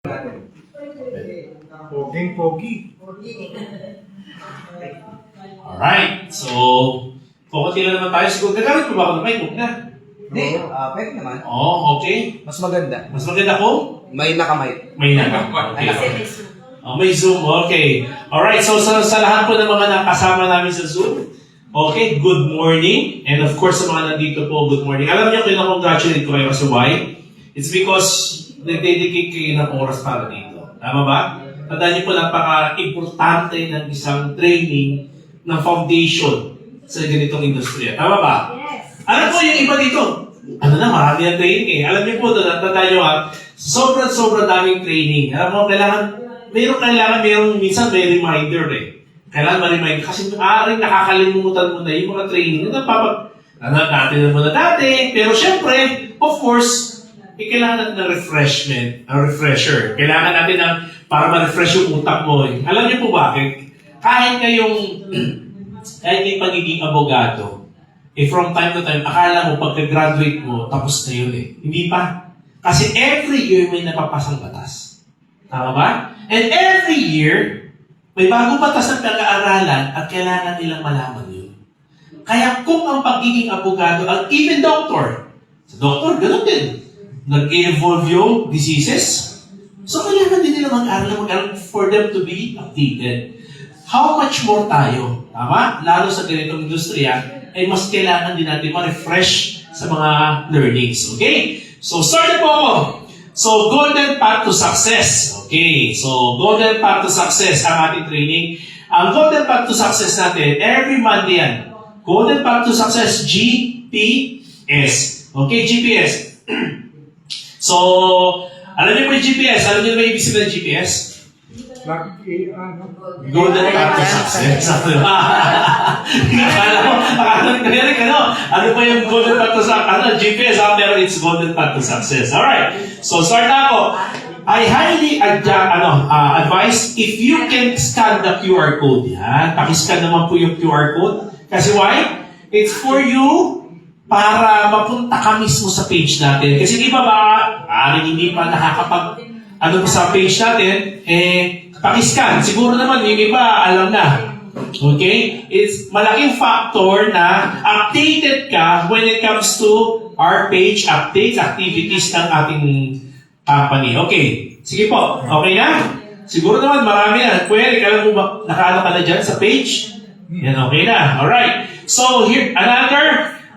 Pogi. Alright, so, kukunti lang naman tayo. Siguro, gagamit mo ba ako ng mic? Huwag na. Hindi, pwede naman. Oh, okay. Mas maganda. Mas maganda ko? May nakamay. May naman. Okay. Oh, may Zoom. Okay. Alright, so sa lahat po ng mga nakasama namin sa Zoom, okay, good morning. And of course, sa mga nandito po, good morning. Alam niyo, kina-congratulate ko kayo kasi why? It's because nag-dedicate kayo ng oras para dito. Tama ba? Tandaan niyo po, napaka-importante ng isang training ng foundation sa ganitong industriya. Tama ba? Yes. Alam po, yung iba dito, marami ang training eh. Alam niyo po, tandaan niyo sobrang daming training. Alam mo, mayroong minsan may reminder eh. Kailangan ma-remind. Kasi aaring nakakalimutan mo na yung mga training na natin mo na dati. Pero syempre, of course, kailangan natin ng refresher. Kailangan natin ng para ma-refresh yung utak mo. Alam niyo po bakit? Kahit kayong pagiging abogado, from time to time, akala mo pagka-graduate mo, tapos na yun eh. Hindi pa. Kasi every year may napapasang batas. Tama ba? And every year, may bagong batas ng pag-aaralan at kailangan nilang malaman yun. Kaya kung ang pagiging abogado, at even doctor, sa doctor, ganun din. Nag-evolve yung diseases. So, kailangan din nila mag-aral for them to be updated. How much more tayo, tama? Lalo sa ganitong industriya, ay mas kailangan din natin ma-refresh sa mga learnings. Okay? So, start na po ako. So, Golden Path to Success. Okay. So, Golden Path to Success ang ating training. Ang Golden Path to Success natin, every Monday yan. Golden Path to Success, GPS. Okay, GPS. So, alam niyo po yung GPS? Alam niyo ba yung ibig sabihin ng GPS? Golden Path to Success. Ano pa yung Golden Path to Success? GPS, pero it's Golden Path to Success. Alright. So, start na ako. I highly advise if you can scan the QR code. Yan. Pakiscan naman po yung QR code. Kasi why? It's for you para mapunta ka mismo sa page natin. Kasi di ba hindi pa nakakapag sa page natin, pakiscan. Siguro naman, yung iba, alam na. Okay? It's malaking factor na updated ka when it comes to our page updates, activities ng ating company. Okay. Sige po. Okay na? Siguro naman, marami na. Pwede, kailan mo ba nakaano ka na dyan sa page? Yan, okay na. Alright. So, here,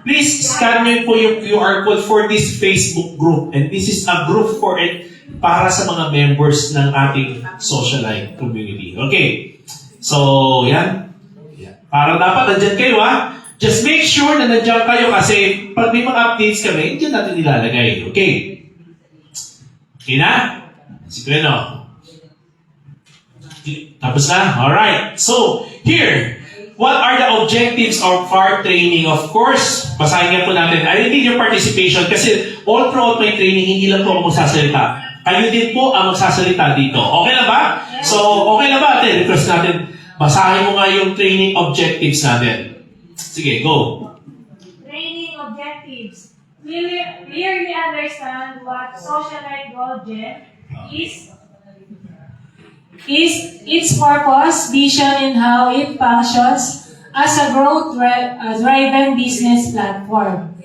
please scan nyo po yung QR code for this Facebook group. And this is a group for it para sa mga members ng ating socialite community. Okay. So, yan. Para dapat nandyan kayo, ha? Just make sure na nandyan kayo kasi pag may mga updates kami, hindi natin nilalagay. Okay. Okay na? Sige no. Tapos na? Alright. So, here. What are the objectives of our training? Of course, basahin nga po natin. I need your participation kasi all throughout my training, hindi lang po ako magsasalita. Kayo din po ang magsasalita dito. Okay na ba? So, okay na ba? Ate, request natin. Basahin mo nga yung training objectives natin. Sige, go. Training objectives. Clearly understand what socialite Golden is its purpose, vision, and how it functions as a growth-driven business platform.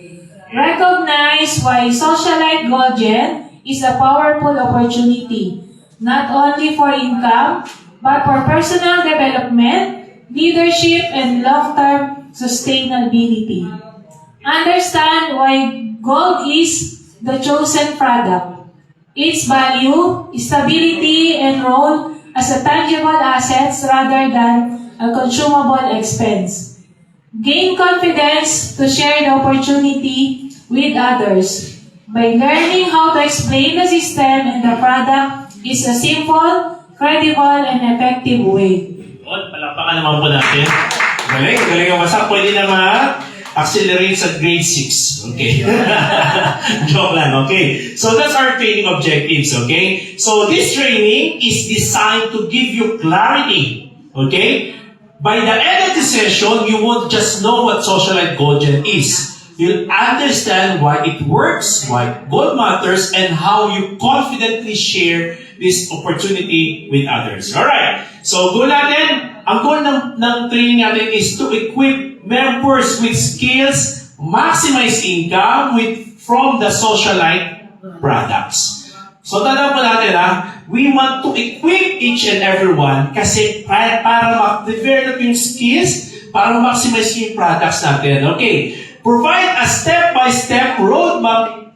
Recognize why Socialite Golden is a powerful opportunity, not only for income, but for personal development, leadership, and long-term sustainability. Understand why gold is the chosen product. Its value, stability, and role as a tangible assets rather than a consumable expense. Gain confidence to share the opportunity with others. By learning how to explain the system and the product is a simple, credible, and effective way. Palakpakan naman po natin. Galing ang basa. Pwede na accelerate sa grade 6. Okay. Joke lang, okay? So that's our training objectives, okay? So this training is designed to give you clarity, okay? By the end of the session, you won't just know what Socialite Golden is. You'll understand why it works, why gold matters, and how you confidently share this opportunity with others. Alright, so goal natin, ang goal ng training natin is to equip members with skills, maximize income from the socialite products. So tandaan po natin we want to equip each and everyone kasi para ma-develop yung skills, para maximize yung products natin. Okay, provide a step-by-step roadmap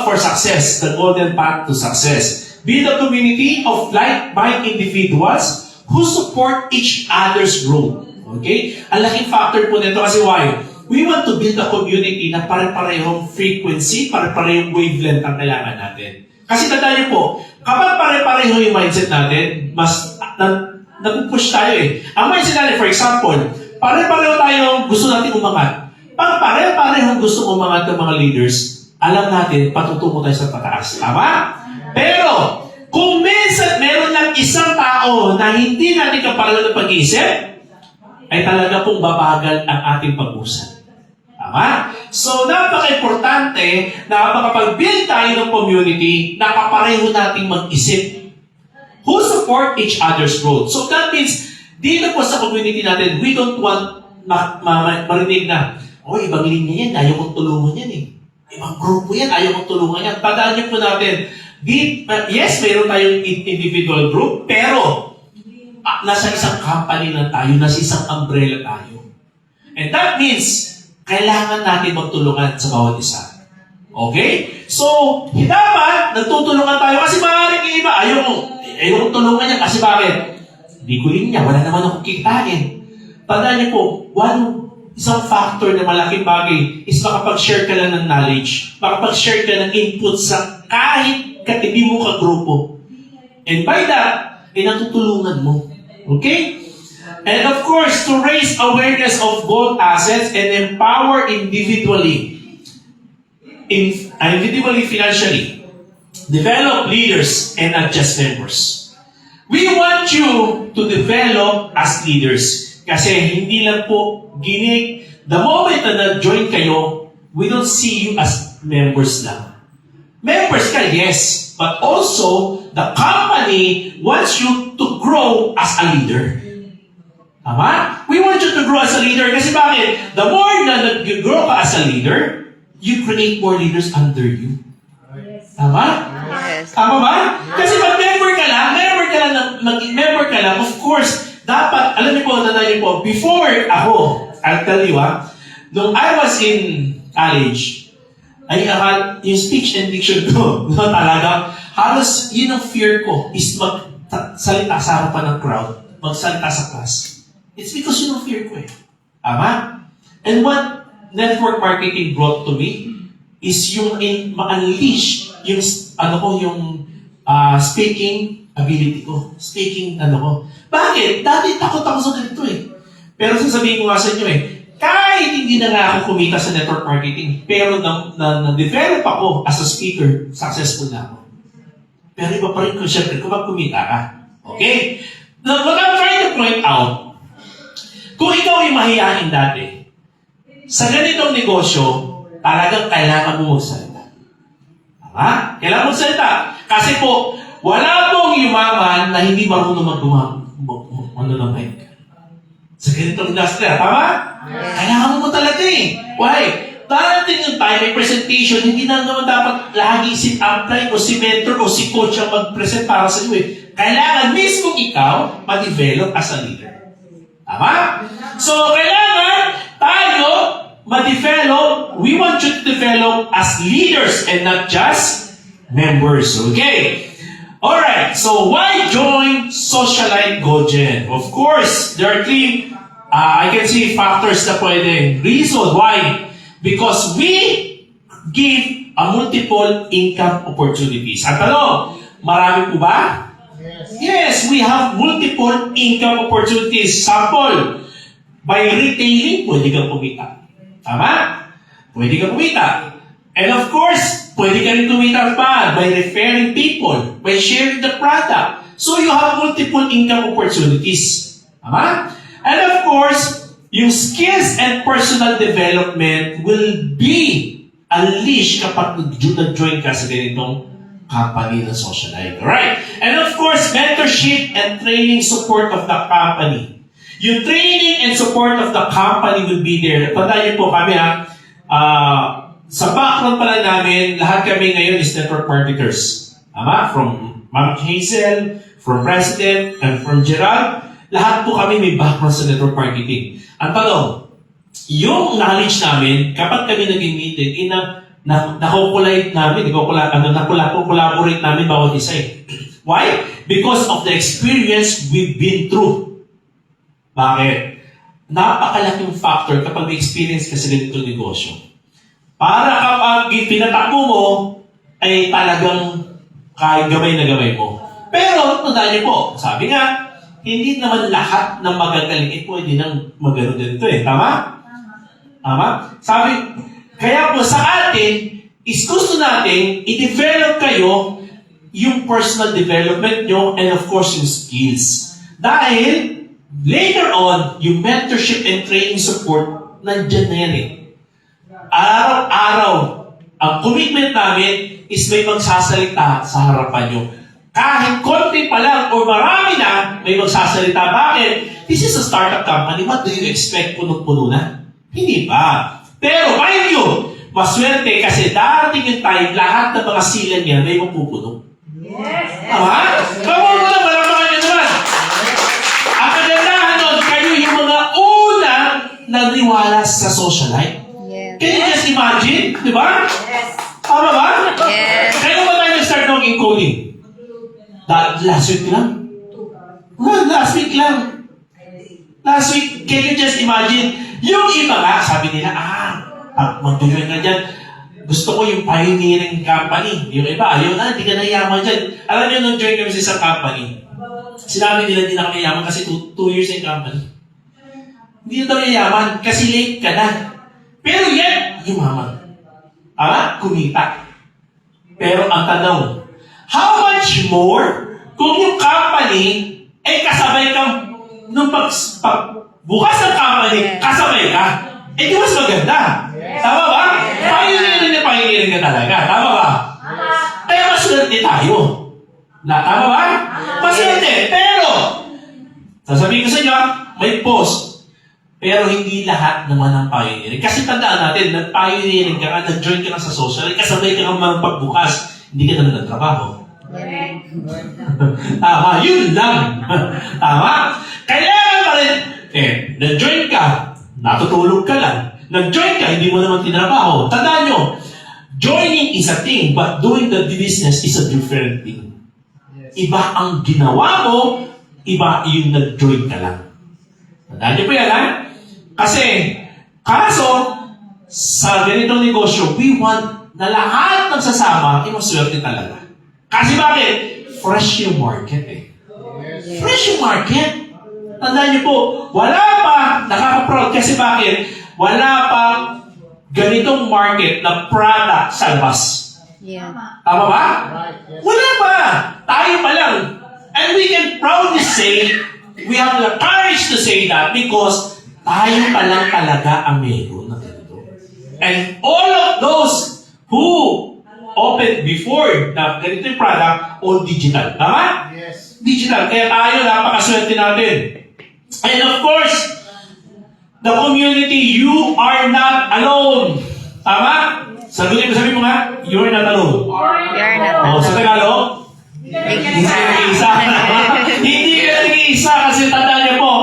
for success, the golden path to success. Build a community of like-minded individuals who support each other's growth. Okay? Ang laking factor po nito kasi why? We want to build a community na pare-parehong frequency, pare-parehong wavelength ang kailangan natin. Kasi tandaan niyo po, kapag pare-pareho yung mindset natin, mas nag-push tayo eh. Ang mindset natin, for example, pare-pareho tayo gusto natin umangat. Pag pare-parehong gusto umangat ng mga leaders, alam natin, patutungo tayo sa pataas. Tama? Pero, kung minsan meron lang isang tao na hindi natin kapareho ng pag-iisip, ay talaga pong babagal ang ating pag-usap. Tama? So, napaka-importante na makapag-build tayo ng community na kapareho nating mag-isip who support each other's growth. So, that means, dito po sa community natin, we don't want marinig na, ibang linya yan, ayaw mong tulungan yan eh. Ibang grupo yan, ayaw mong tulungan yan. Tandaan niyo po natin, yes, mayroon tayong individual group, pero nasa isang company lang tayo, nasa isang umbrella tayo. And that means, kailangan natin magtulungan sa bawat isa. Okay? So, dapat nagtutulungan tayo kasi maaaring yung iba, ayaw mong tulungan niya kasi bakit? Hindi ko rin niya, wala naman akong kitain. Tandaan niyo po, isang factor na malaking bagay is makapag-share ka lang ng knowledge, makapag-share ka ng input sa kahit katibi mo ka-grupo. And by that, natutulungan mo. Okay? And of course, to raise awareness of both assets and empower individually financially. Develop leaders and not just members. We want you to develop as leaders. Kasi hindi lang po ginig. The moment na nag-join kayo, we don't see you as members lang. Members ka, yes. But also, the company wants you to grow as a leader. Tama? We want you to grow as a leader kasi bakit? The more na nag-grow ka as a leader, you create more leaders under you. Tama? Yes. Tama ba? Kasi pag member ka lang, of course, dapat, alam niyo po, tandaan niyo po, before ako, I'll tell you nung I was in college, yung speech and diction ko, talaga, halos yun ang fear ko, is magsalita sa harapan ng crowd, magsalita sa class. It's because yun ang fear ko eh. Tama? And what network marketing brought to me is yung ma-unleash yung speaking ability ko. Speaking ko. Bakit? Dati takot ako sa ganito eh. Pero sasabihin ko nga sa inyo kahit hindi na nga ako kumita sa network marketing, pero na-develop ako as a speaker, successful na ako. Pero iba pa rin ko, syempre, kung kumita ka. Okay? Now, what I'm trying to point out, kung ikaw ay mahihain dati, sa ganitong negosyo, talagang kailangan mo magsalita. Tama? Kailangan mo magsalita. Kasi po, wala pong yumaman na hindi marunong ng mic. Sa ganitong industriya, tama? Yes. Kailangan mo talaga eh. Why? Darating yung time, may presentation, hindi na naman dapat lagi si upline o si mentor o si coach ang mag-present para sa iyo eh. Kailangan mismo ikaw ma-develop as a leader. Tama? So, kailangan tayo ma-develop, we want you to develop as leaders and not just members. Okay? Alright, so why join Socialite Gogen? Of course, there are three, I can see factors na pwede. Reason why? Because we give a multiple income opportunities. At marami po ba? Yes, we have multiple income opportunities. Sample, by retailing, pwede kang kumita. Tama? Pwede kang kumita. And of course, pwede ka rin kumita pa by referring people, by sharing the product. So you have multiple income opportunities. Tama? And of course, yung skills and personal development will be unleashed kapag nag-join ka sa ganitong company ng Socialite. Alright? And of course, mentorship and training support of the company. Yung training and support of the company will be there. Tandaan niyo po kami sa background pala namin, lahat kami ngayon is network marketers. Tama? From Ma'am Hazel, from President, and from Gerald, lahat po kami may background sa network marketing. Ang tanong, yung knowledge namin, kapag kami naging meeting, nakukulate namin, nakukollaborate namin bawat isa eh. Why? Because of the experience we've been through. Bakit? Napakalaking factor kapag may experience ka sa ganitong negosyo. Para kapag pinatakbo mo, ay talagang kahit gamay na gamay mo. Pero, tandaan niyo po, sabi nga, hindi naman lahat ng magagaling pwede nang magano dito eh. Tama? Tama? Sabi, kaya po sa atin, is gusto natin i-develop kayo yung personal development nyo and of course yung skills. Dahil, later on, yung mentorship and training support, nandyan na yan eh. Araw-araw, ang commitment namin is may magsasalita sa harapan nyo. Kahit konti pa lang o marami na, may magsasalita. Bakit? This is a startup company. What do you expect? Puno-puno na? Hindi pa. Pero mind you, maswerte kasi darating yung time, lahat ng mga silan niya may mapupuno. Yes! Tama? Kamu mo na, malamangan nyo naman. Ang kagandahan nun, kayo yung mga unang naniwala sa Socialite. Yes. Can you just imagine? Di ba? Yes. Tama ba? Yes. Kaya ba tayo nag-start ng encoding? Last week lang? Last week lang. Last week, can you just imagine? Yung iba nga, sabi nila, mag-join ka dyan. Gusto ko yung pioneering company. Yung iba, ayaw na, hindi ka nayaman dyan. Alam niyo, nung join kami sa isang company, sinabi nila, hindi na kami yaman kasi 2 years in company. Hindi na daw yayaman kasi late ka na. Pero yan, yumaman. Kumita. Pero ang tanong, how much more kung yung company ay kasabay kang nung bukas ng company, kasabay ka? Eh di mas maganda. Tama ba? Pioneering ka talaga. Tama ba? Kaya maswerte tayo. Tama ba? Maswerte. Pero, sasabihin ko sa inyo, may post. Pero hindi lahat naman ng pioneering. Kasi tandaan natin, nag-pioneering ka, nag-join ka na sa social, kasabay ka ng mga pagbukas, hindi ka naman nagtrabaho. Tama, yun lang. Tama? Kailangan pa rin, nag-join ka, natutulog ka lang. Nag-join ka, hindi mo naman tinrabaho. Tandaan nyo, joining is a thing, but doing the business is a different thing. Iba ang ginawa mo, iba yung nag-join ka lang. Tandaan nyo po yan, ha? Kasi, kaso, sa ganitong negosyo, we want na lahat ng sasama, maswerte talaga. Kasi bakit? Fresh yung market eh. Fresh yung market. Tandaan niyo po, wala pa, nakaka-proud kasi bakit? Wala pa ganitong market na product sa labas. Yeah. Tama ba? Wala pa. Tayo pa lang. And we can proudly say, we have the courage to say that because tayo pa lang talaga ang meron na ganito. And all of those who opened before na ganito yung product, all digital. Tama? Yes. Digital. Kaya tayo, napakaswerte natin. And of course, the community, you are not alone. Tama? Sabi mo nga, you are not alone. You're not. Sa Tagalog, hindi ka nag-iisa. Hindi ka nag-iisa kasi tandaan niyo po,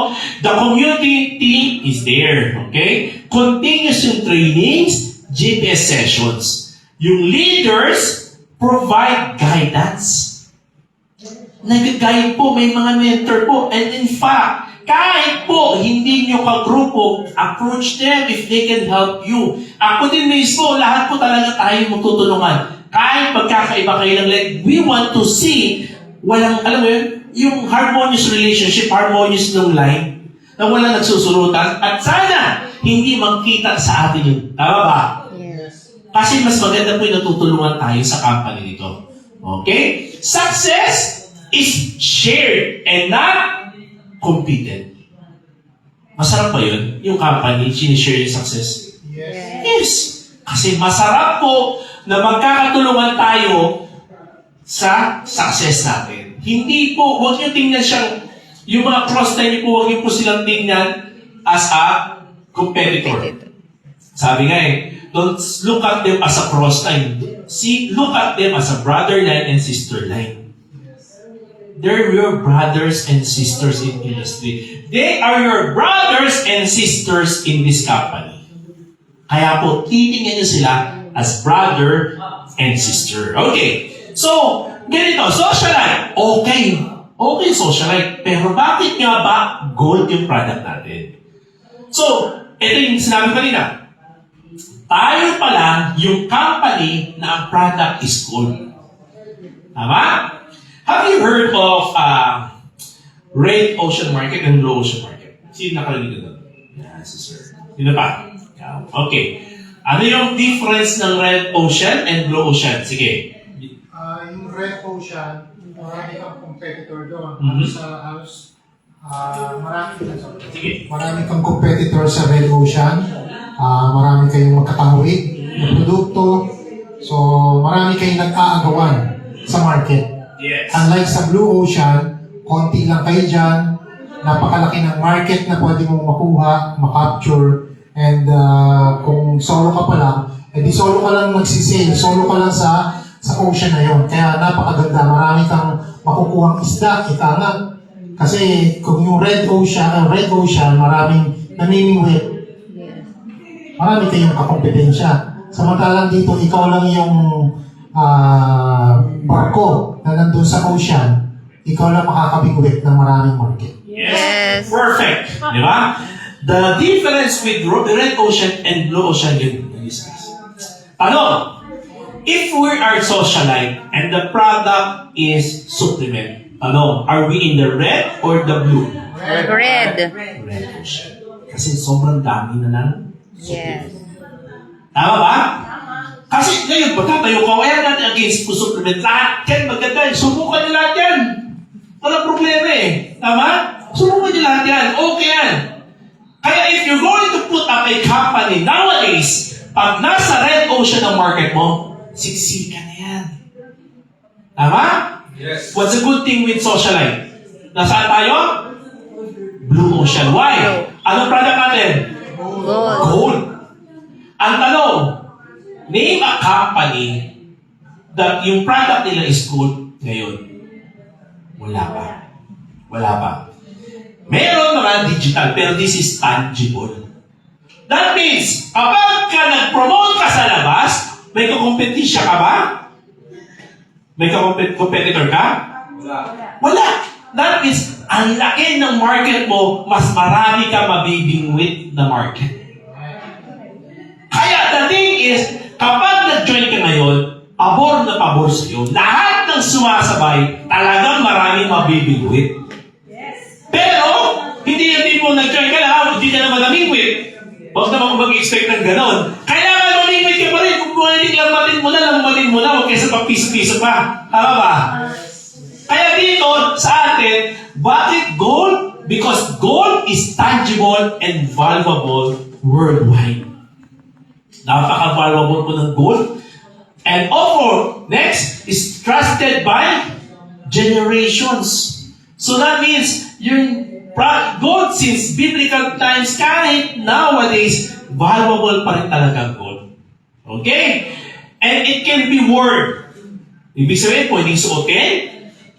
the community team is there. Okay? Continuous yung trainings, GPS sessions. Yung leaders provide guidance. Nag-guide po, may mga mentor po. And in fact, kahit po hindi nyo kagrupo, approach them if they can help you. Ako din mismo, lahat po talaga tayo magtutulungan. Kahit pagkakaiba kayo ng leg, we want to see walang, alam mo yun, yung harmonious relationship, harmonious ng line, na walang nagsusurutan, at sana hindi magkita sa atin yun. Tama ba? Yes. Kasi mas maganda po yung natutulungan tayo sa company nito. Okay? Success is shared and not competed. Masarap ba yun? Yung company, sinishare yung success? Yes. Yes. Kasi masarap po na magkakatulungan tayo sa success natin. Hindi po, huwag niyo tingnan siyang, yung mga cross-line niyo po, huwag niyo po silang tingnan as a competitor. Sabi nga don't look at them as a cross-line. Look at them as a brother line and sister line. They're your brothers and sisters in industry. They are your brothers and sisters in this company. Kaya po, titingnan niyo sila as brother and sister. Okay. So, ganito, socialite. Okay. Okay, socialite. Pero bakit nga ba gold yung product natin? So, ito yung sinabi kanina. Tayo pa lang yung company na ang product is gold. Tama? Have you heard of red ocean market and blue ocean market? Sino nakarinig doon? Yan, si sir. Sino pa? Okay. Ano yung difference ng red ocean and blue ocean? Sige. Yung Red Ocean, marami kang competitor doon. Mhm. Sa house, Sige. marami kang competitor sa Red Ocean. Marami kayong magkakahawig na produkto. So, marami kayong nag-aagawan sa market. Yes. Unlike sa Blue Ocean, konti lang kayo dyan. Napakalaki ng market na pwede mong makuha, makapture. And kung solo ka pa lang, edi solo ka lang nagsisale, solo ka lang sa ocean na yon. Kaya napakaganda, marami kang makukuhang isda, ika nga. Kasi kung yung Red Ocean, maraming namimingwit. Marami kayong kakompetensya. Samantalang dito, ikaw lang yung barko na nandun sa ocean, ikaw lang makakabingwit ng maraming market. Yes. Perfect. Di ba? The difference with red ocean and blue ocean yun. Ano? If we are socialite and the product is supplement, ano? Are we in the red or the blue? Red. Red ocean. Kasi sobrang dami na lang. Yes. Tama ba? Kasi ngayon, pagkatayo ka, kaya natin against supplement. Lahat yan, maganda. Subukan nyo lahat yan. Walang problema eh. Tama? Subukan nyo lahat yan. Okay yan. Kaya if you're going to put up a company nowadays, pag nasa red ocean ang market mo, siksikan na yan. Tama? Yes. What's a good thing with socialite? Nasaan tayo? Blue ocean. Why? Anong product natin? Gold. Gold. Ang tanong, name a company that yung product nila is gold ngayon. Wala pa. Wala pa. Meron mga digital, pero this is tangible. That means, kapag ka nag-promote ka sa labas, may kakompetisya ka ba? May competitor ka? Wala. That means, ang laki ng market mo, mas marami ka mabibingwit na market. Kaya the thing is, kapag nag-join ka ngayon, pabor na pabor sa'yo. Lahat ng sumasabay, talagang maraming mabibingwit. Pero, hindi mo nag-join ka lang, hindi ka naman namingwit. Huwag naman mag-expect ng ganon. Kailangan mamingwit ka pa rin. Kung pwede lambatin mo na, huwag kaysa pang piso-piso pa. Tama ba? Kaya dito, sa atin, bakit gold? Because gold is tangible and valuable worldwide. Napaka-valuable po ng gold. And also, next, is trusted by generations. So that means, yung gold since biblical times, kahit nowadays, valuable pa rin talaga gold. Okay? And it can be worn. Ibig sabihin, pwedeng suotin,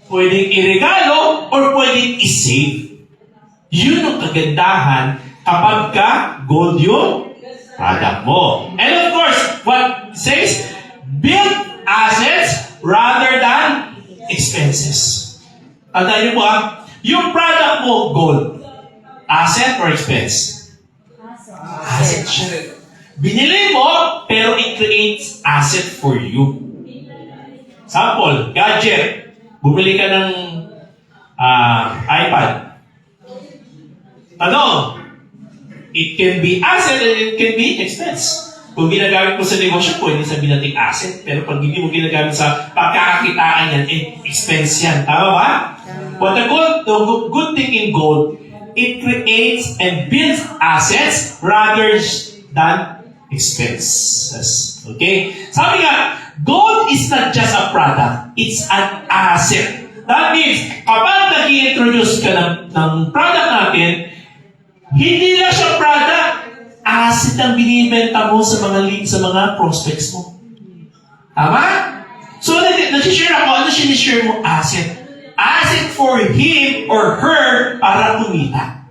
pwedeng iregalo, or pwedeng isave. Yun ang kagandahan kapag ka gold yung product mo. And of course, what it says, build assets rather than expenses. Tandaan niyo po yung product mo, gold. Asset or expense? Asset siya. Binili mo, pero it creates asset for you. Sample, gadget. Bumili ka ng iPad. It can be asset and it can be expense. Kung ginagamit mo sa negosyo, pwede sabihin natin asset. Pero pag hindi mo ginagamit sa pagkakakitaan yan, expense yan. Tama ba? But the good thing in gold, it creates and builds assets rather than expenses. Okay? Sabi nga, Gold is not just a product, it's an asset. That means, kapag nag-i-introduce ka ng product natin, hindi lang siya product, asset ang binibenta mo sa mga leads, sa mga prospects mo. Tama? So, nag-share ako, ano sinishare mo? Asset. Asset for him or her para kumita.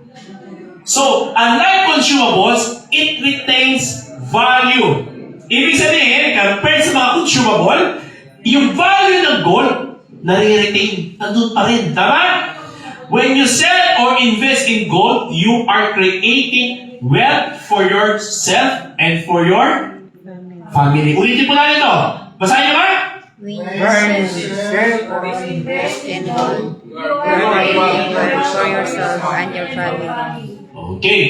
So, unlike consumables, it retains value. Ibig sabihin, compared sa mga consumable, yung value ng gold, nare-retain. Nandun pa rin. Tama? When you sell or invest in gold, you are creating wealth for yourself and for your family. Ulitin po natin ito. Basahin niyo ba? When you serve or invest in gold, you're creating wealth for yourself and your family. Okay.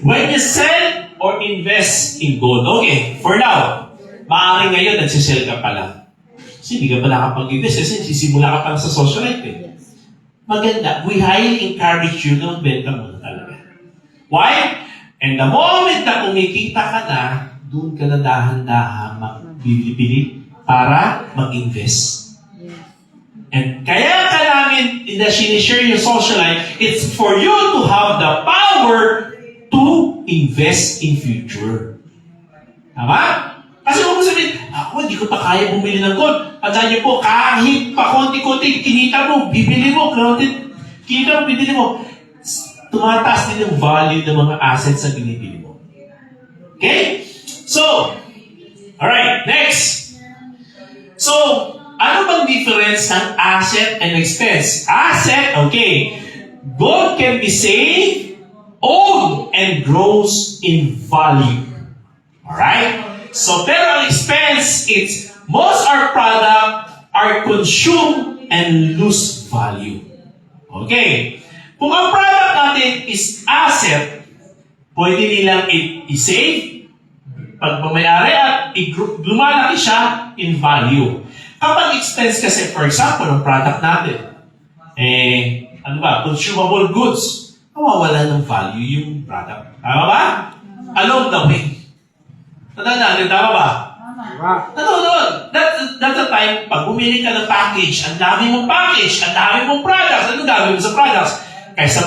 When you sell or invest in gold, okay, for now, maaaring ngayon nagsisell ka pala. Kasi hindi ka pa nakapag-invest kasi sisimula ka pala sa socialite eh. Maganda. We highly encourage you na magbenta mo na talaga. Why? And the moment na kumikita ka na, doon ka na dahan-dahan magbibili para mag-invest. And kaya ka namin sinishare yung socialite, it's for you to have the power to invest in future. Tama? Kasi huwag mo sabihin, ako hindi ko pa kaya bumili ng gold. Tandaan niyo po, kahit pa konti-konti, kinita mo, bibili mo, kinita mo, bibili mo. Tumataas din yung value ng mga assets na binibili mo. Okay? So, alright, next. So, ano bang difference ng asset and expense? Asset, okay. Gold can be saved, owned, and grows in value. Alright? So, pero ang expense, it's most our product are consumed and lose value. Okay. Kung ang product natin is asset, pwede nilang i-save, pagmamayari at lumalaki siya in value. Kapag expense kasi, for example, ang product natin, consumable goods, mawawala ng value yung product. Tama ba? Along the way. Tandaan, tama ba? No. That's the time, pag bumili ka ng package, ang dami mong package, ang dami mong products, ano gagawin mo sa products? Kaysa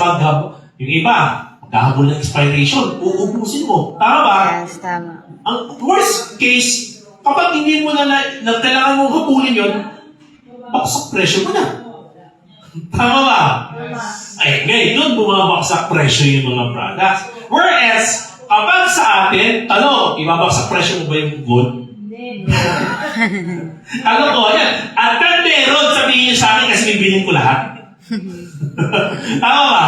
yung iba, maghahabol ng expiration, uubusin mo. Tama ba? Yes, tama. Ang worst case, kapag hindi mo na kailangan mong habulin yun, baksak presyo mo na. Tama ba? Ay, ngayon, bumabaksak presyo yung mga products. Whereas, kapag sa atin, ibabaksak presyo mo ba yung gold? Yan. At kan meron, sabihin niyo sa akin kasi bibilin ko lahat. Tama ba?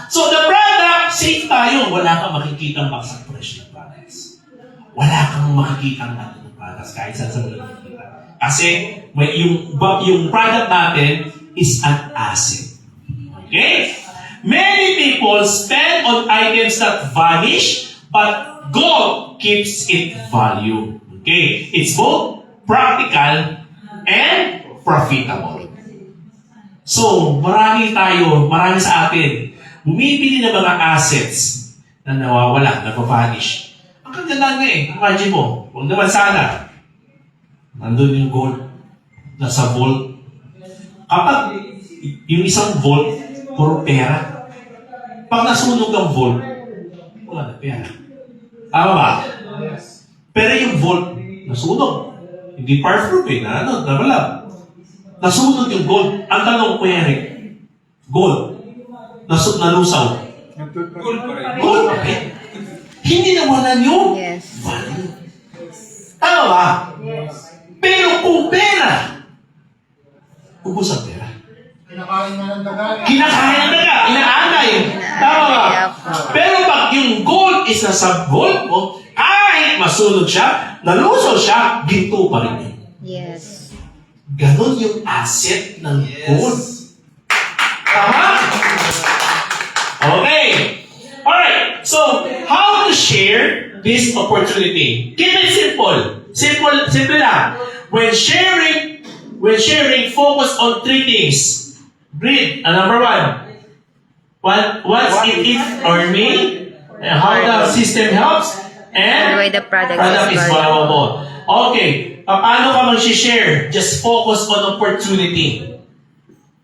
So, the product, safe tayo. Wala kang makikita baksak presyo ng products. Wala kang makikita natin ng products kahit saan sa mga nakikita. Kasi, yung product natin is an asset. Okay? Many people spend on items that vanish, but gold keeps its value. Okay? It's both practical and profitable. So, marami sa atin, bumibili ng mga assets na nawawala, nagpa-vanish. Ang kaganda nga imagine mo, huwag naman sana, nandun yung gold, nasa vault. Kapag yung isang vault, puro pera. Pag nasunog ang vault, wala na pera. Tama ba? Pero yung vault, nasunog. Hindi fireproof nabalab. Nasunog yung gold. Ang tanong ko Eric, gold, nalusaw. Gold pa rin. Hindi nawalan yung value. Tama ba? Pero kung pera, ubos ang pera. Kinakain na ng daga. Inaanay. Tama ba? Pero pag yung gold is nasa vault mo, kahit masunog siya, nalusaw siya, ginto pa rin yun. Yes. Ganon yung asset ng gold. Tama? Okay. Alright. So, how to share this opportunity? Keep it simple. Simple lang. When sharing, focus on three things. Read. Number one. What's it is or me? How the system helps? And the way the product is is valuable. Okay. paano ka mag-share? Just focus on opportunity.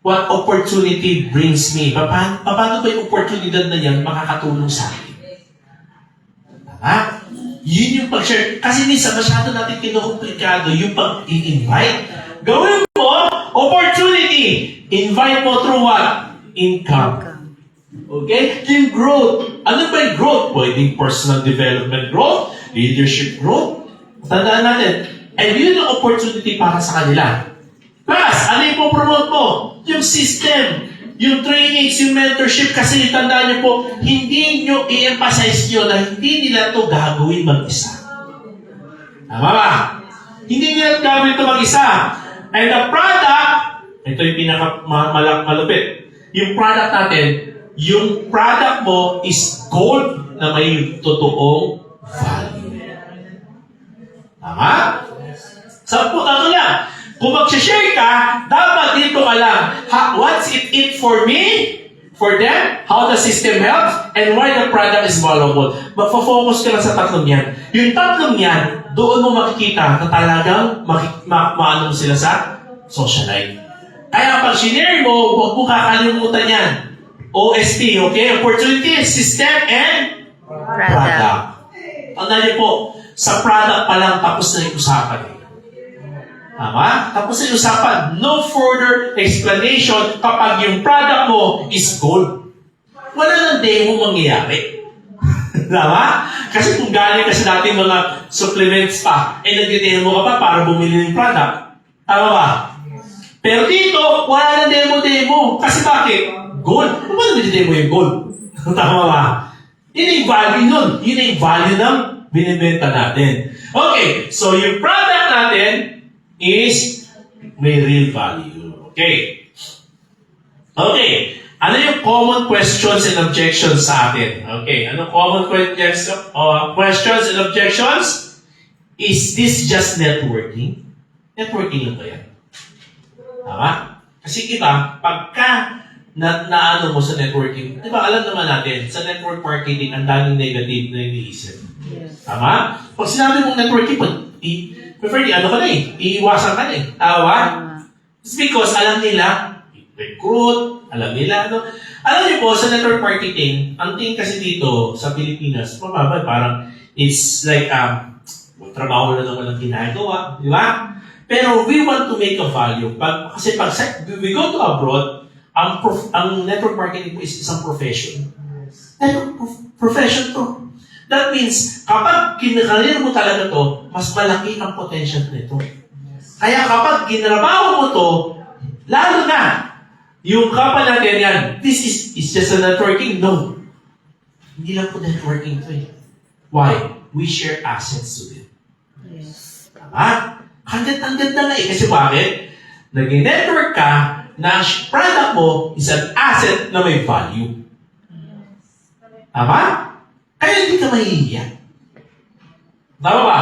What opportunity brings me? Paano ba yung oportunidad na yan makakatulong sa akin? Tama? Yun yung pag-share. Kasi minsan masyado natin kinukomplikado yung pag-invite. Gawin mo, opportunity. Invite mo through what? Income. Okay? Yung growth. Ano ba yung growth? Pwedeng personal development growth, leadership growth. Tandaan natin. And yun ang opportunity para sa kanila. Plus, ano yung po-promote mo? Yung system, yung trainings, yung mentorship. Kasi tandaan niyo po, hindi nyo i-emphasize nyo na hindi nila to gagawin mag-isa. Tama ba? Hindi nila gagawin ito mag-isa. And the product, ito yung pinaka-malupit. Yung product natin, yung product mo is gold na may totoong value. Tama? Sampu na lang. Kung mag-share ka, dapat dito ka lang. What's it for me? For them? How the system helps? And why the product is valuable? Magpo-focus ka lang sa tatlong yan. Yung tatlong yan, doon mo makikita na talagang maano mo sila sa socialite. Kaya pag share mo, huwag mo kakalimutan yan. OSP, okay? Opportunity, system, and product. Tandaan niyo po, sa product pa lang tapos na yung usapan. Tama? Tapos yung usapan, no further explanation kapag yung product mo is gold. Wala nang demo mangyayari. Tama? Kasi kung galing kasi natin mga supplements pa, nag-demo ka pa para bumili ng product. Tama ba? Pero dito, wala nang demo-demo. Kasi bakit? Gold. Paano demo yung gold? Tama ba? Yun yung value nun. Yun yung value ng binibenta natin. Okay, so yung product natin is may real value. Okay. Okay. Ano yung common questions and objections sa atin? Okay. Ano common questions and objections? Is this just networking? Networking lang ba yan? Tama? Kasi kita, pagka naano mo sa networking, di ba alam naman natin, sa network marketing, ang daming negative na iniisip. Yes. Tama? Pag sinabi mong networking, prefer ano ka na iiwasan ka na Tama? It's because alam nila, recruit, alam nila, ano. Alam niyo po, sa network marketing, ang tingin kasi dito, sa Pilipinas, mababa, parang, it's like, trabaho na naman ang ginagawa, di ba? Pero we want to make a value. Kasi pag we go to abroad, ang network marketing po is isang profession. Profession to. That means, kapag kinakarir mo talaga to, mas malaki ang potential nito. Kaya kapag ginrabaho mo to, lalo na, yung kapal natin yan, this is just a networking? No. Hindi lang po networking to eh. Why? We share assets to them. Yes. Tama? Ang ganda na eh. Kasi bakit? Nag-network ka, na ang product mo is an asset na may value. Tama? Kaya hindi ka mahihiya. Tama ba?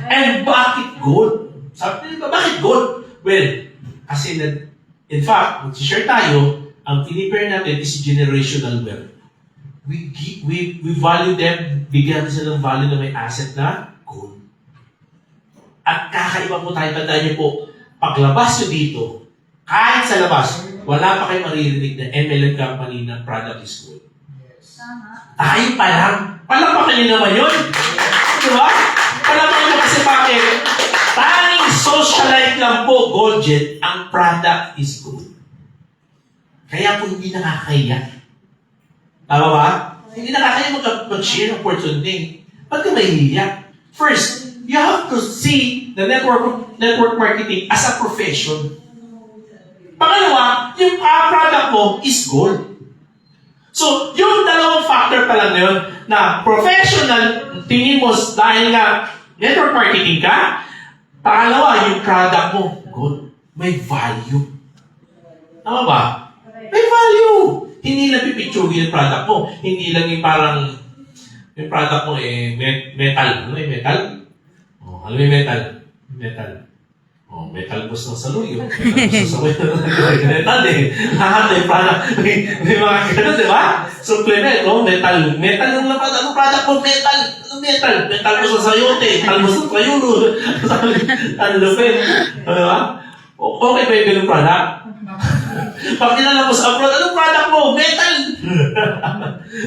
And bakit gold? Sabi nila, bakit gold? Well, kasi in fact, mag-share tayo, ang pinipare natin is generational wealth. We value them, bigyan sila ng value na may asset na gold. At kakaiba po tayo, tandaan niyo po, paglabas nyo dito, kahit sa labas, wala pa kayo maririnig na MLM company na product is gold. Tayo pa lang. Palampakan nyo naman yun. Diba? Palampakan nyo kasi bakit? Tanging socialite lang po, Goldjet, ang product is gold. Kaya po hindi nakakahiya. Tama ba? Hindi nakakahiya mag-share ng opportunity. Ba't ka mahihiya? First, you have to see the network marketing as a profession. Pangalawa, yung product mo is gold. So, yung dalawang factor pa lang na yun, na professional, tingin mo dahil nga network marketing ka, pangalawa, yung product mo, gold. May value. Tama ba? May value. Hindi lang pipitsugin yung product mo. Hindi lang yung parang, yung product mo metal. Ano yung metal? Oh, ano yung metal? Metal. Oh, may talbos ng saluyo. May talbos ng saluyo. Metal eh. Lahat may product. May mga ganun, di ba? Supplement, oh, metal. Metal yung lapat. Anong product mo? Metal. Anong metal? May talbos ng sayote. Talbos ng sayulo. Ang lupit. Di ba? Okay ba yung ganung product? Pag kinala mo sa abroad, anong product mo? Metal!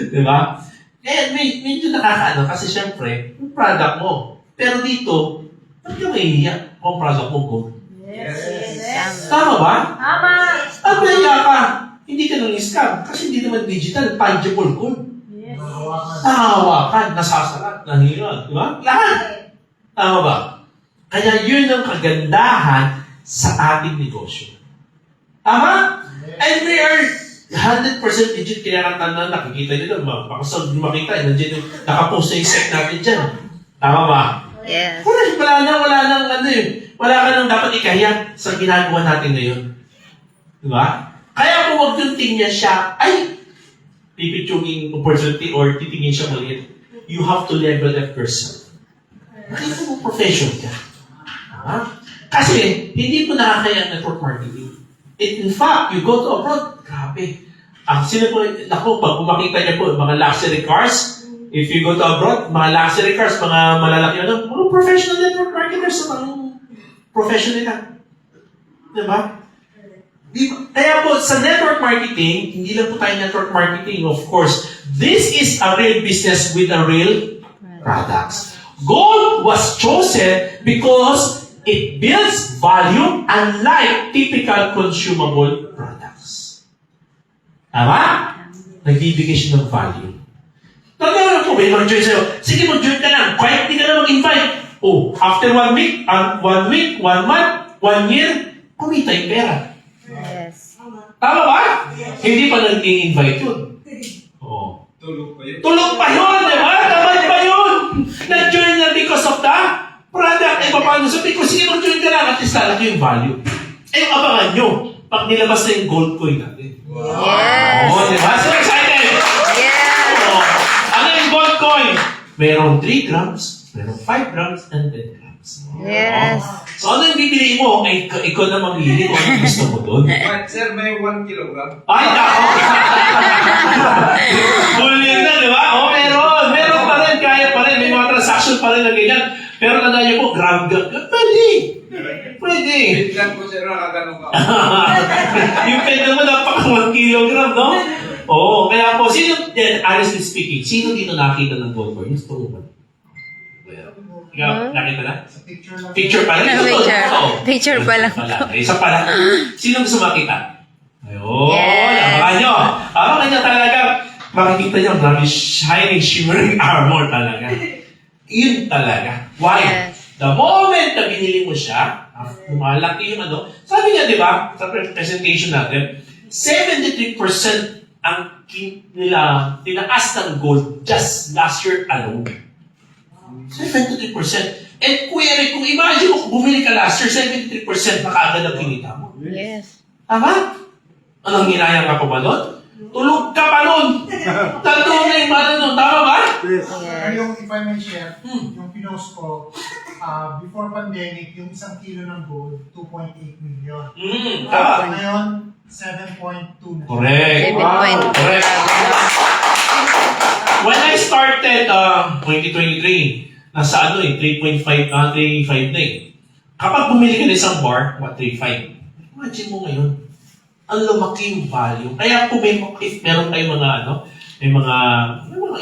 Di ba? Eh, medyo nakakaano kasi syempre, yung product mo. Pero dito, ba't ka mahihiya kung product mo gold? Tama ba? Tama! At mahihiya ka. Hindi ka nang scam kasi hindi naman digital, tangible gold. Nahahawakan, nasasalat, nahihiya. Di ba? Lahat. Tama ba? Kaya yun ang kagandahan sa ating negosyo. Tama? And we are 100% legit, kaya ang tanda, nakikita nyo doon, makasal nyo makita, nandiyan yung nakapost na yung sec natin dyan. Tama ba? Yes. Wala nang ano eh. Wala ka nang dapat ikahiya sa ginagawa natin ngayon. Diba? Kaya kung huwag yung tingnan siya, ay, pipitsuging opportunity or titingin siya maliit. You have to level up yourself. Nakita mo profession ka. Diba? Kasi, hindi mo nakakaya ang network marketing. In fact, you go to abroad, grabe. Ang sino po, naku, pag makita niyo po, mga luxury cars, if you go to abroad, mga luxury cars, mga malalaki, mga professional network marketers, mga profession nila. Diba? Kaya po, sa network marketing, hindi lang po tayo network marketing, of course. This is a real business with a real products. Gold was chosen because it builds value unlike typical consumable products. Tama? Nagbibigay siya ng value. Tanda po, may mag-join sa'yo. Sige, mag-join ka lang. Kahit hindi ka na mag-invite. Oh, after 1 week, 1 month, 1 year, kumita yung pera. Yes. Tama ba? Hindi pa nag-i-invite yun. Oh. Tulog pa yun, di ba? Tama ba yun? Nag-join na because of the product. Eh, paano sabi ko, sige, mag-join ka lang at least lalaki yung value. Eh, yung abangan nyo, pag nilabas na yung gold coin natin. Yes. Oh, di ba? So excited! Yes. Oh. Ano yung gold coin? Merong 3 grams, merong 5 grams, and 10 grams. Yes. Oh. So ano yung bibili mo? Ay, ikaw na mamili kung ano gusto mo doon. Sir, may 1 kilogram. Ay, ako! Bully na, di ba? Oh, meron. Meron pa rin, kaya pa rin. May mga transaction pa rin na ganyan. Pero tanda niyo po, gram. Pwede. Pwede. Bigyan ko sir, nakagano ka. Yung pwede naman, napaka 1 kilogram, no? Oo, kaya po, sino, honestly speaking, sino dito nakita ng gold coin? Gusto mo ba? Ikaw, nakita na? Sa picture lang. Picture pa lang? Picture. Oo. Picture pa lang. Isa pa lang. Sino gusto makita? Ayun, Yes. abangan nyo. Abangan nyo talaga. Makikita nyo, grabe shining, shimmering armor talaga. Yun talaga. Why? Yes. The moment na binili mo siya, lumalaki yung ano, sabi niya, di ba, sa presentation natin, 73% ang tinaas ng gold just last year alone. 73%. And kuya, kung imagine mo, kung bumili ka last year, 73% na kaagad ang kinita mo. Yes. Tama? Anong ginayang ka pa ba doon? Tulog ka pa doon! Tanto na yung mana doon. Tama ba? Yes. Yes. Yung, if I may share, yung pinost ko, before pandemic, yung 1 kilo ng gold, 2.8 million. Tama. Ngayon, 7.2 na. Correct. 7.2. Correct. When I started 2023, nasa ano 3.5, 3.5 na eh. Kapag bumili ka ng isang bar, 3.5. Imagine mo ngayon, ang lumaki yung value. Kaya kung if meron kayo mga may mga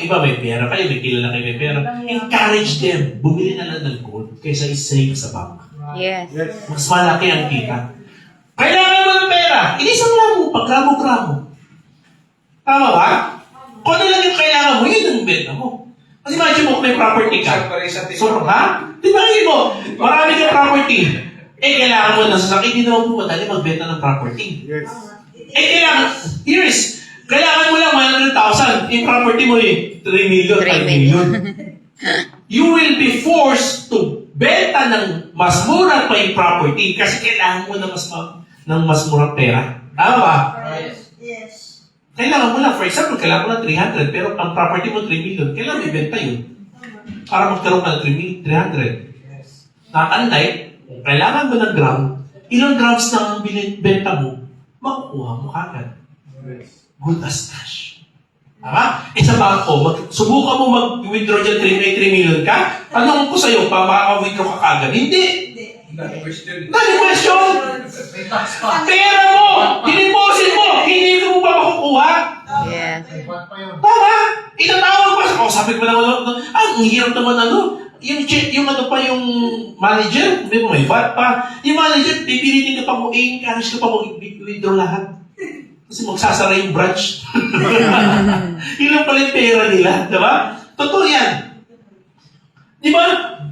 iba may pera kayo, may kilala kayo may pera, encourage them, bumili na lang ng gold kaysa i-save sa bank. Yes. Mas malaki ang kita. Kailangan mo ng pera, inisang lang mo, pag-gramo-gramo. Tama ba? Kung ano lang yung kailangan mo, yun ang benta mo. Kasi imagine mo kung may property ka. So, ha? Di ba mo, marami kang property. Eh, kailangan mo ng sasakyan, hindi naman po madali magbenta ng property. Yes. Eh, kailangan mo lang 100,000. Yung property mo 3 million, 5 million. You will be forced to benta ng mas mura pa yung property kasi kailangan mo ng mas mura pera. Tama ba? Yes. Kailangan mo lang, for example, kailangan mo lang 300, pero ang property mo 3 million, kailangan may benta yun. Para magkaroon ka ng 300. Unlike, Kung kailangan mo ng gram, ilang grams na ang benta mo, makukuha mo kagad. Good as cash. Tama? Sa bangko, subukan mo mag-withdraw dyan 3 million ka, tanong ko sa'yo, makaka-withdraw ka kagad. Hindi! Dahil question. Dahil question! Pera mo! Diniposit mo! Hindi mo ba makukuha? Yes. Tama! Itatawag pa. Sabi ko lang, ang hirap naman yung manager, may VAT pa. Yung manager, pipilitin ka pa mo, encourage ka pa mo, withdraw lahat. Kasi magsasara yung branch. Yun lang pala yung pera nila. Diba? Totoo yan. Diba?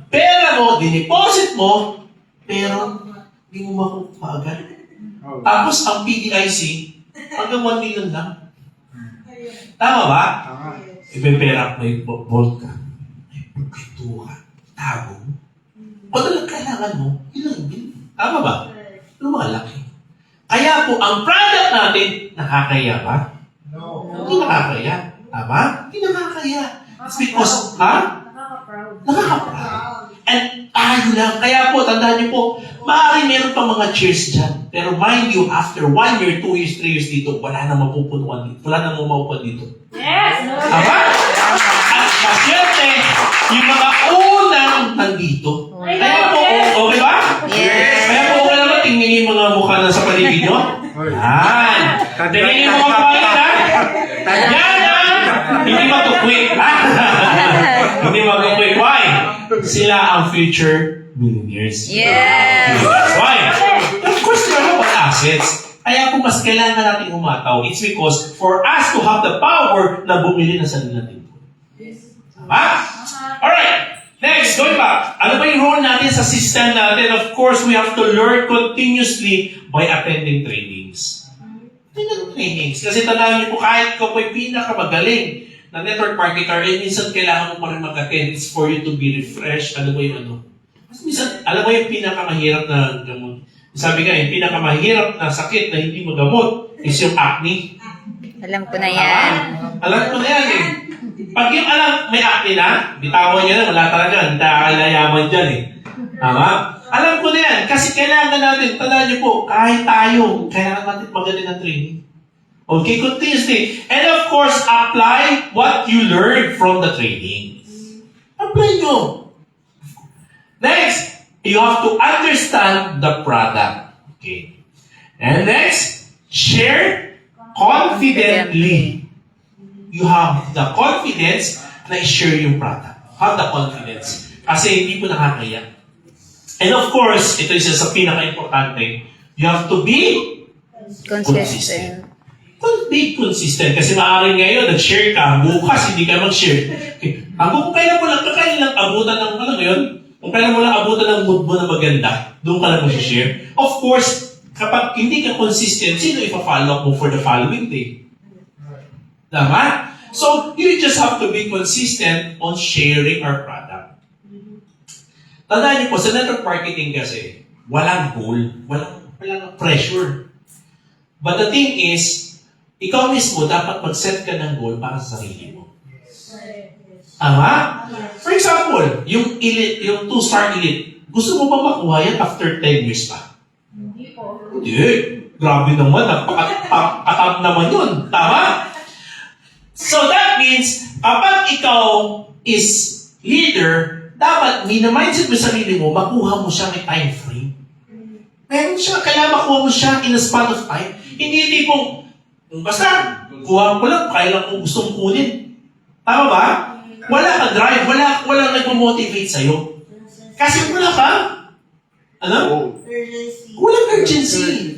Pera mo, diniposit mo, pero hindi mo makukuha agad. Tapos ang PDIC, hanggang 1 million lang. Tama ba? Ipepera may vault ka. May pagkito ka. Tago mo. O talagang kailangan mo, ilang billion. Tama ba? Lumalaki. Kaya po, ang product natin, nakakaya ba? No. Hindi nakakaya. Tama? Hindi nakakaya. It's because, nakaka-proud. And tayo lang. Kaya po, tandaan niyo po, maaaring meron pang mga cheers dyan. Pero mind you, after 1 year, 2 years, 3 years dito, wala na mapupunuan dito. Wala na maupuan dito. Yes! Tama? At masyerte, yung mga unang nandito. Kaya po, okay ba? Yes. Kaya po, okay naman, tingnan yung mga mukha na sa paligid nyo. Yan. Tingnan yung mga mukha na. Yan ang hindi matukwik. Hindi matukwik. Why? Sila ang future millionaires. Yes. That's why. Of course, they are all assets. Kaya kung mas kailangan natin umataw, it's because for us to have the power na bumili ng sarili natin. Tama? Alright. Next, going back. Ano ba yung role natin sa system natin? Of course, we have to learn continuously by attending trainings. Attending trainings. Kasi tandaan niyo po, kahit ko po'y pinakamagaling na network marketer, minsan kailangan mo pa rin mag-attend. It's for you to be refreshed. Ano ba yung ano? Mas minsan, alam mo yung pinakamahirap na gamot. Sabi nga, yung pinakamahirap na sakit na hindi magamot is yung acne. Alam ko na yan. Alam ko na yan eh. Pag yung alam, may acne na, bitawan niya na, wala talaga, hindi nakakalayaman dyan eh. Tama? Alam ko na yan, kasi kailangan natin, tandaan niyo po, kahit tayo, kailangan natin magaling ng training. Okay, continuously. And of course, apply what you learned from the training. Apply nyo. Next, you have to understand the product. Okay. And next, share confidently. You have the confidence na i-share yung product. Have the confidence. Kasi hindi po nakakaya. And of course, ito isa sa pinaka-importante, you have to be consistent. Don't be consistent. Kasi maaaring ngayon, nag-share ka, bukas hindi ka mag-share. Okay. Kung kailan mo lang abutan ng, ano ngayon? Kung kailan mo lang abutan ng mood mo na maganda, doon ka lang mag-share. Of course, kapag hindi ka consistent, sino ipa-follow up mo for the following day? Tama? So, you just have to be consistent on sharing our product. Tandaan niyo po, sa network marketing kasi, walang goal, walang pressure. But the thing is, ikaw mismo dapat mag-set ka ng goal para sa sarili mo. Tama? For example, yung elite, yung 2-star elite, gusto mo ba makuha yan after 10 years pa? Hindi. Grabe naman, napaka-top naman yun. Tama? So that means, kapag ikaw is leader, dapat minamindset mo sa sarili mo, makuha mo siya may time frame. Meron siya, kailangan makuha mo siya in a span of time. Hindi tipong, basta, kuha ko lang, kailan ko gustong kunin. Tama ba? Wala ka drive, wala nagmo-motivate sa'yo. Kasi wala ka, ano? Walang urgency.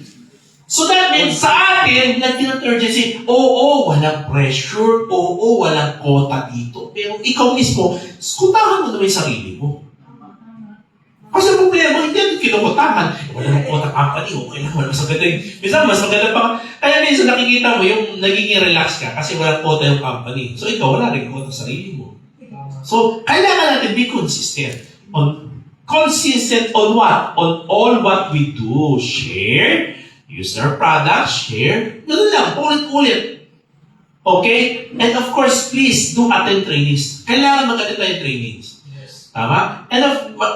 So that means sa atin, nagtinang urgency, oo, walang pressure, oo, walang quota dito. Pero ikaw mismo, skutahan mo naman yung sarili mo. Kasi ang problema, hindi natin kinukotahan. Wala nang quota company, okay lang, wala mas maganda yung, minsan mas maganda pa. Kaya minsan nakikita mo yung nagiging relax ka kasi walang quota yung company. So ikaw, wala rin quota sa sarili mo. So, kailangan natin be consistent. Consistent on what? On all what we do. Share, use our product, share. Ganun lang, ulit-ulit. Okay? And of course, please do attend trainings. Kailangan mag-attend tayo trainings. Tama? And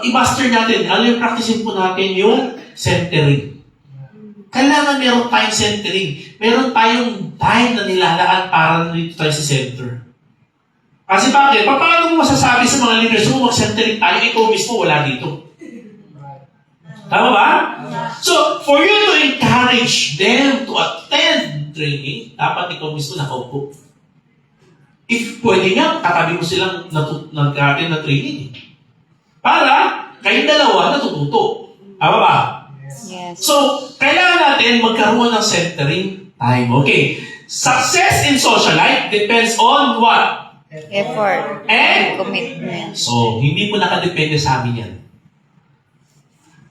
i-master natin, yung practicein po natin yung centering. Kailangan meron tayong centering. Meron tayong time na nilalaan para dito tayo sa center. Kasi bakit? Paano mo masasabi sa mga leaders mo mag-centering tayo, ikaw mismo wala dito? Tama ba? So, for you to encourage them to attend training, dapat ikaw mismo nakaupo. If pwede nga, katabi mo silang nag-attend na training. Para kayong dalawa natututo. Tama ba? Yes. So, kailangan natin magkaroon ng centering time. Okay. Success in social life depends on what? Effort. And? Commitment. So, hindi po nakadepende sa amin yan.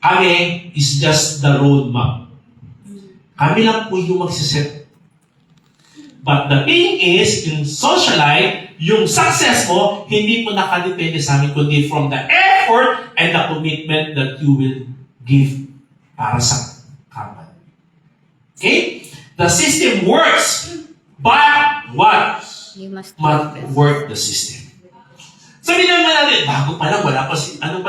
Kami is just the roadmap. Kami lang po yung magsiset. But the thing is, in social life, yung success mo, hindi po nakadepende sa amin, kundi from the effort and the commitment that you will give para sa company. Okay? The system works, but what? You must Work the system. Sabi naman natin, bago pa lang, wala pa, nag-ano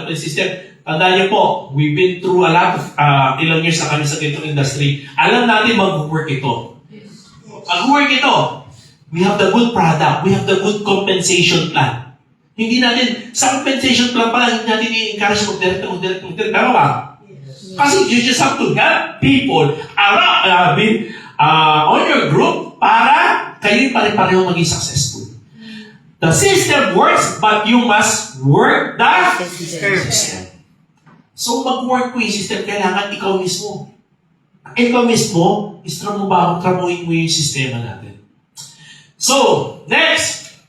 pa yung system. Tandaan niyo po, we've been through a lot of, ilang years na kami sa ganitong industry. Alam natin mag-work ito. Mag-work ito. We have the good product. We have the good compensation plan. Hindi natin, sa compensation plan pa lang, hindi natin i-encourage mag-direct. Tama ba? Kasi you just have to help people around, on your group para kayo pare-pareho maging successful. The system works, but you must work the system. So, mag-work ko yung system, kailangan ikaw mismo. Ikaw mismo, tramuhin mo yung sistema natin. So, next.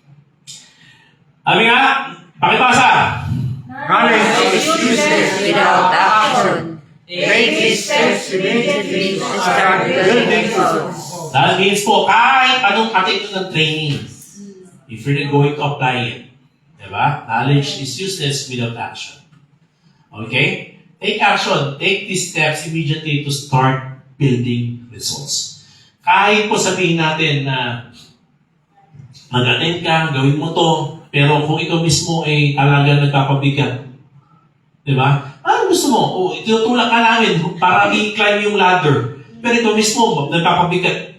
Sabi nga, pakipasa. Knowledge without action. Great steps immediately start building results. That means po, kahit anong ating ng training, if you're not going to apply it, diba? Knowledge is useless without action. Okay? Take action. Take these steps immediately to start building results. Kahit po sabihin natin na mag-attend ka, gawin mo to, pero kung ikaw mismo ay talagang nagpapabigat, di ba? Ano gusto mo? Tinutulak ka namin para i-climb yung ladder. Pero ikaw mismo, nagpapabigat.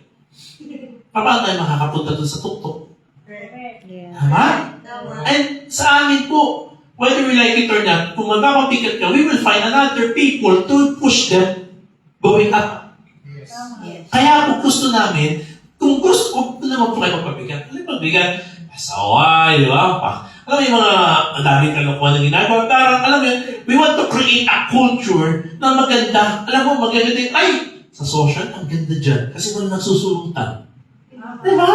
Paano tayo makakapunta dun sa tuktok? Yeah. Tama? And sa amin po, whether we like it or not, kung magpapabigat ka, we will find another people to push them going up. Yes. Kaya kung gusto namin, kung gusto, huwag naman po kayo magpabigat. Ano yung pagbigat? Asaway, di ba? Alam mo yung mga daming kalokohan na ginagawa. Parang, alam mo yun, we want to create a culture na maganda. Alam mo, maganda din. Ay, sa social, ang ganda dyan. Kasi walang nagsusuluntan. Di ba?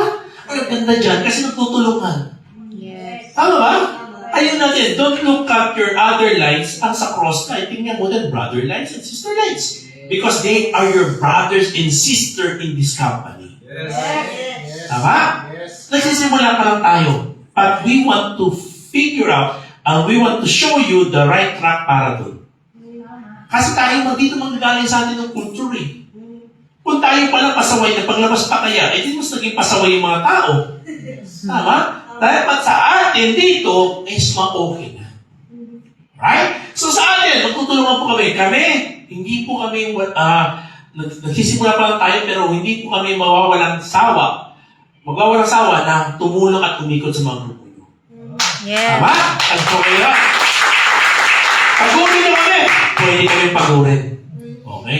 Ang ganda dyan kasi nagtutulungan. Yes. Tama ba? Ayun natin, don't look at your other lines ang sa cross line. Tingnan mo din brother lines and sister lines. Because they are your brothers and sister in this company. Yes. Tama? Nagsisimula pa lang tayo. But we want to figure out and we want to show you the right track para doon. Kasi tayo dito manggagaling sa atin ng culture eh. Kung tayo pala pasaway na paglabas pa kaya, eh di mas naging pasaway yung mga tao. Tama? Dapat sa atin dito, is okay na. Right? So sa atin, magtutulungan po kami. Hindi po kami, nagsisimula pa lang tayo, pero hindi po kami mawawalang sawa. Magwawalang sawa na tumulong at umikot sa mga grupo nyo. Yes. Tama? Ang kaya. Pagurin nyo kami. Pwede kami pagurin. Okay?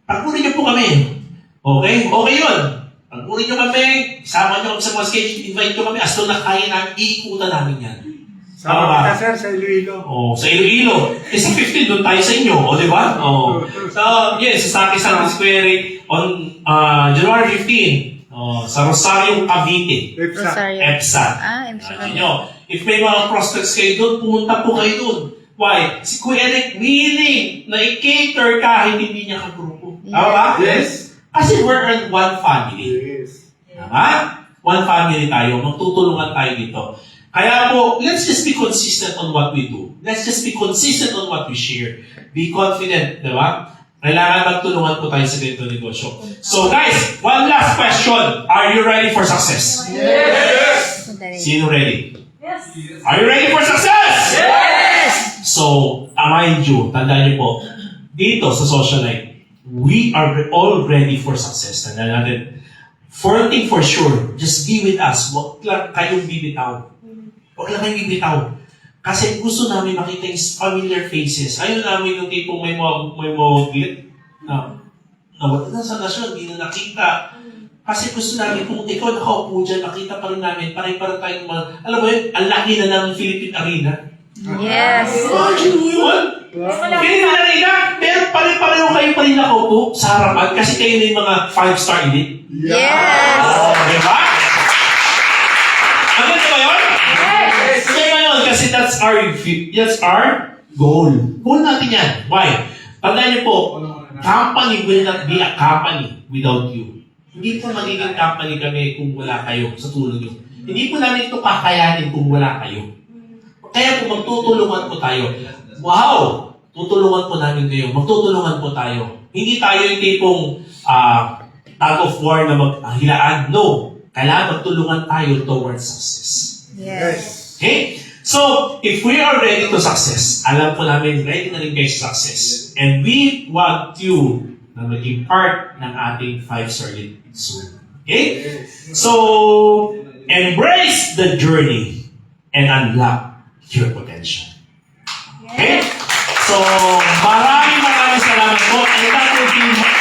Pagurin nyo po kami. Okay? Okay yun. Pagurin nyo kami. Sama nyo kami sa mga schedule. Invite nyo kami. As to na kaya namin, iikutan namin yan. Tama ba? Sir, sa Iloilo. Oh, sa Iloilo. Eh, sa 15, doon tayo sa inyo. O, di ba? Oh. So, yes, sa Santa Square on January 15. Oh, sa Rosario, Cavite. Rosario. EPSA. EPSA. Nyo. If may mga prospects kayo doon, pumunta po kayo doon. Why? Si Kuya Eric willing na i-cater kahit hindi niya kagrupo. Tama ba? Yes. Kasi we're in one family. Yes. Tama? One family tayo. Magtutulungan tayo dito. Kaya po, let's just be consistent on what we do. Let's just be consistent on what we share. Be confident, di ba? Kailangan magtulungan po tayo sa ganito negosyo. So guys, one last question. Are you ready for success? Yes. Sino ready? Yes. Are you ready for success? So, mind you, tandaan niyo po, dito sa Socialite, we are all ready for success. Tandaan natin, for thing for sure, just be with us. Huwag lang kayong bibitaw. Huwag lang kayong bibitaw. Kasi gusto namin makita yung familiar faces. Ayaw namin yung tipong may mga glit na wala na sa nasyon, hindi na nakita. Kasi gusto namin, kung ikaw nakaupo dyan, nakita pa rin namin, pare-pare tayong mga, alam mo yun, ang laki na ng Philippine Arena. Yes. Imagine mo yun? Philippine Arena, pero pare-pareho kayo pa rin nakaupo sa harapan kasi kayo na yung mga 5-star elite. Yes. Oh, di ba? Ang ganda ba yun? Yes! Kaya ngayon, kasi that's our goal. Goal natin yan. Why? Tandaan niyo po, company will not be a company without you. Hindi po magiging company kami kung wala kayo sa tulong niyo. Hindi po namin ito kakayanin kung wala kayo. Kaya po magtutulungan po tayo. Wow! Tutulungan po namin kayo. Magtutulungan po tayo. Hindi tayo yung tipong tug of war na maghilaan. No. Kailangan magtulungan tayo towards success. Yes. Okay? So, if we are ready to success, alam po namin, ready na rin kayo sa success. And we want you na maging part ng ating 5-star elite soon. Okay? So, embrace the journey and unlock your potential. Okay? So, maraming salamat po. And that will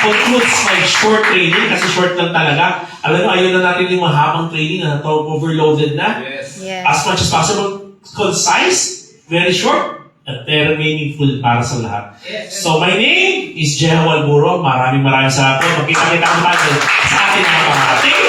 concludes my short training kasi short lang talaga. Alam mo, ayaw na natin yung mahabang training na overloaded na. Yes. Yes. As much as possible, concise, very short, at very meaningful para sa lahat. So, my name is Jehan Walburo. Maraming salamat po. Magkita-kita ko natin sa ating mga pangarap.